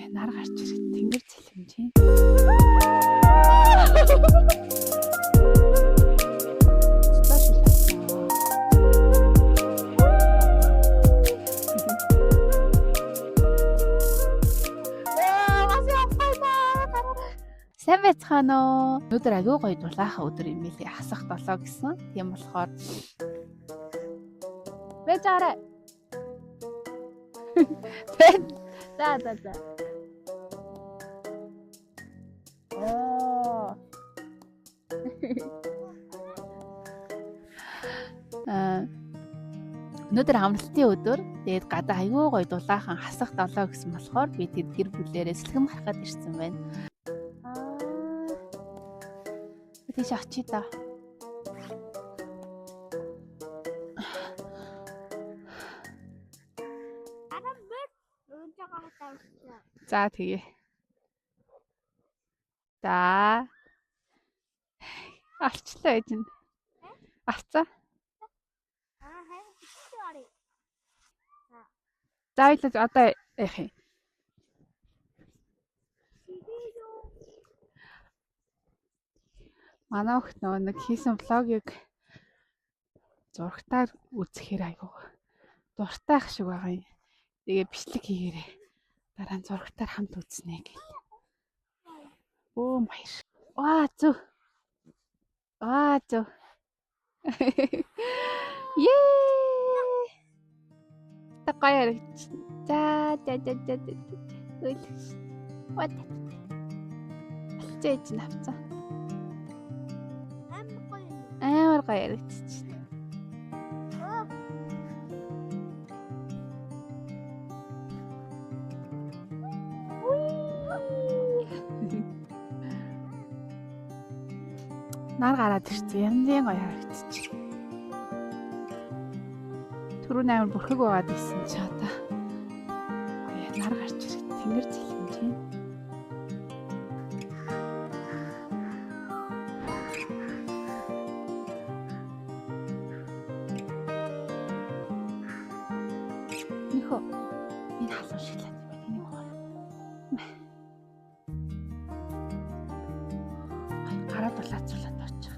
Нар гарч ирэх тэнгэр цэлмжийн. Сайн байцгаана уу? Өнөөдөр аягүй гоё дулаахан өдөр юм билий. Хасах 7 гэсэн. Тийм болохоор байжаарай. За. Өнөөдөр амралтын өдөр. Тэгээд гадаа аягүй гоё дулаахан хасах 7 гэсэн болохоор би тэд гэр бүлээрээ сэлгэм харахад ирсэн байна. Тийш очие та. За тэгээ. За. Алчлаа байж нь. Авцаа. За одоо яах юм? Манай охид нэг хийсэн влогийг зурагтаар үзэхээр айгуу дуртай ах шиг байгаа юм. Тэгээ бичлэг хийгээрэй. Дараа нь зурагтаар хамт үзнэ гэх. Оо маяр. Зү. Ее. Такая. За. Вот. Алцээж навцаа. Амар гоё яригдчих. Нар гараад ирсэн. Янзын гоё харагдчих. Түрүүн амар бүрхэг байгаад ирсэн ч одоо. Нар гарч ирэх тэнгэр цэлмжийн. Нөхөө энэ халуун шоколад юм байна. Энийг уу. Гараад улаацуулаад орчих.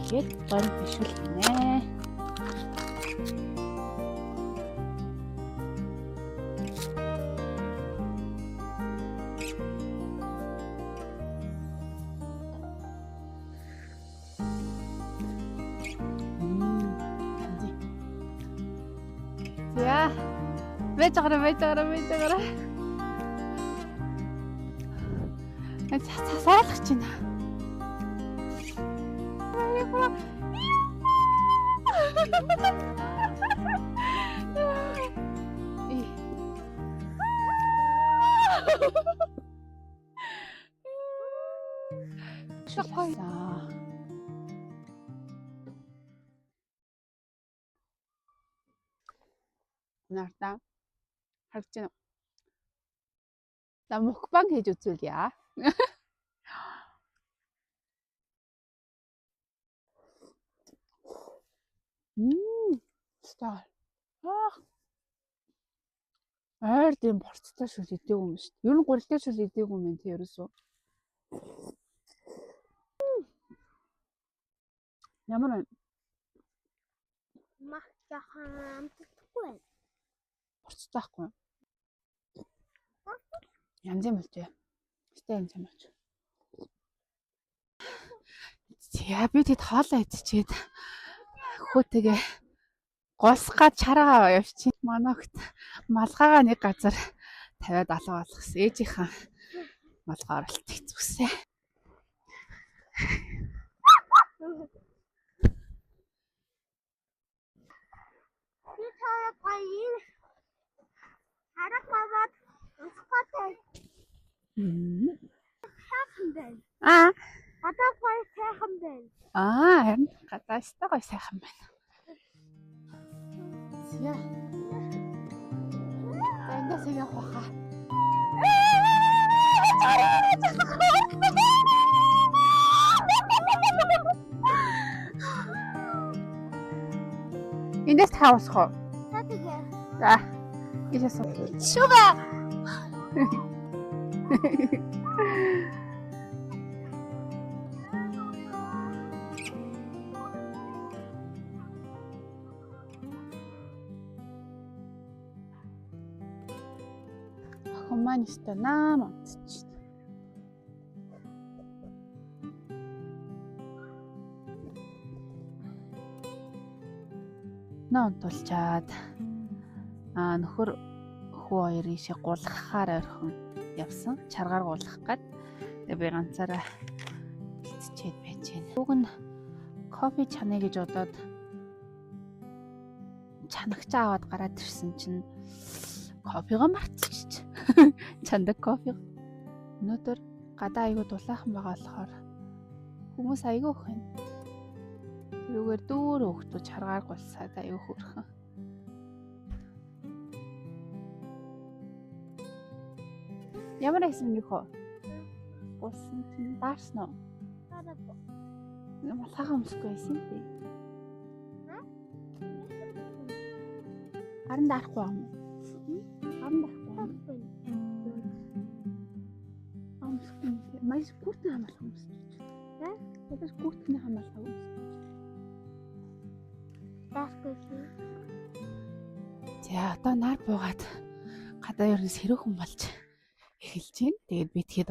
Тэгээд гон бишүүлнэ. За. Вэжгара. Саалгах чинь. Нарта харж байна. За мукбанг хийж үзүүлье. Стар. Тийм борцтой шүл идээгүй юм шүү дээ. Ер нь гурилтай шүл идээгүй юм тий ерөөсөө. Ямар махтахан амтгүй. Борцтой ахгүй. Янзын мэлтэй. Гэтэ янз юмч. Яа би тэд хоолоо идчихэд хөөтэйгээ голсгаад чараагаа явчих. Манайхт малгайгаа нэг газар тавиад алга болгосон. Ээжийнхаа малгай оролт хийцгсэн. Би таараа гоё. Хараа Сайхан байна. Аа. Гадаа гоё сайхан байна. Харин гадаа өстой гоё сайхан байна. Яа. Эндээс явах баха. Эндээс таавсах уу? Тэгээ. За. Ийшээс. Шуга. Охин маань өстой наам унтчих. Унтуулчаад нөхөр хүү хоёр ийшээ гулгахаар ойрхон явсан. Чаргаар гулгах гээд тэгээ би ганцаараа бэлтчихэд байж байна. Уг нь кофе чанаа гэж бодоод чанагч аваад гараад ирсэн чинь кофего мартчих. Чандаг кофе. Өнөөдөр гадаа айгуу дулаахан байгаа болохоор хүмүүс айгуу их байна. Тэрүүгээр дүүр хөөхтөж харгаар гулсаад аюу хөөрхөн. Ямар байсан нөх вэ? Гулсан чинь даарсан уу? Дараагүй. Ямар цагаан өмсөхгүй байсан бэ? Харин даахгүй юм. Харин даахгүй юм. Өмсөхгүй. Маш гүртэн хамаалах өмсөж. Тэгээс гүртний хамаалах өмсөж. За одоо нар буугаад гадаа ерөн сэрүүхэн болж эхэлж байна. Тэгээд бидэд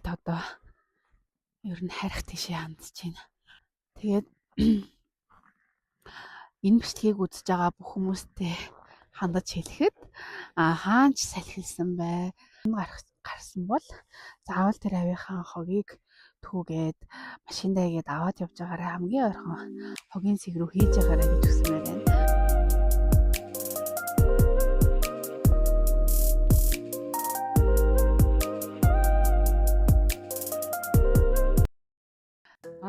одоо ер нь харих тийшээ хандж байна. Тэгээд энэ бичлэгийг үзэж байгаа бүх хүмүүстэй хандаж хэлэхэд хаанч салхилсан бай. Гарсан бол заавал тэр авийнхаа хогийг түүгээд машиндаа игээд аваад явж байгаараа хамгийн ойрхон хогийн сэг рүү хийж байгаараа гэж хүсмээр байна.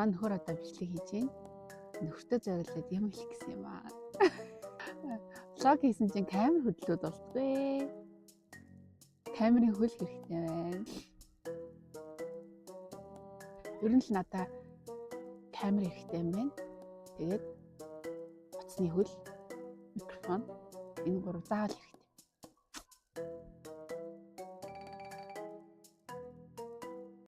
Нөхөр одоо бичлэг хийж байна. Нөхөртөө зориулаад юм хэлэх гэсэн юм аа. Влог хийсэн чинь камер хөдлөөд болтгүй. Камерын хөл хэрэгтэй байна. Ер нь л надаа камер хэрэгтэй юм байна. Тэгээд утасны хөл, микрофон энэ гурав заавал хэрэгтэй.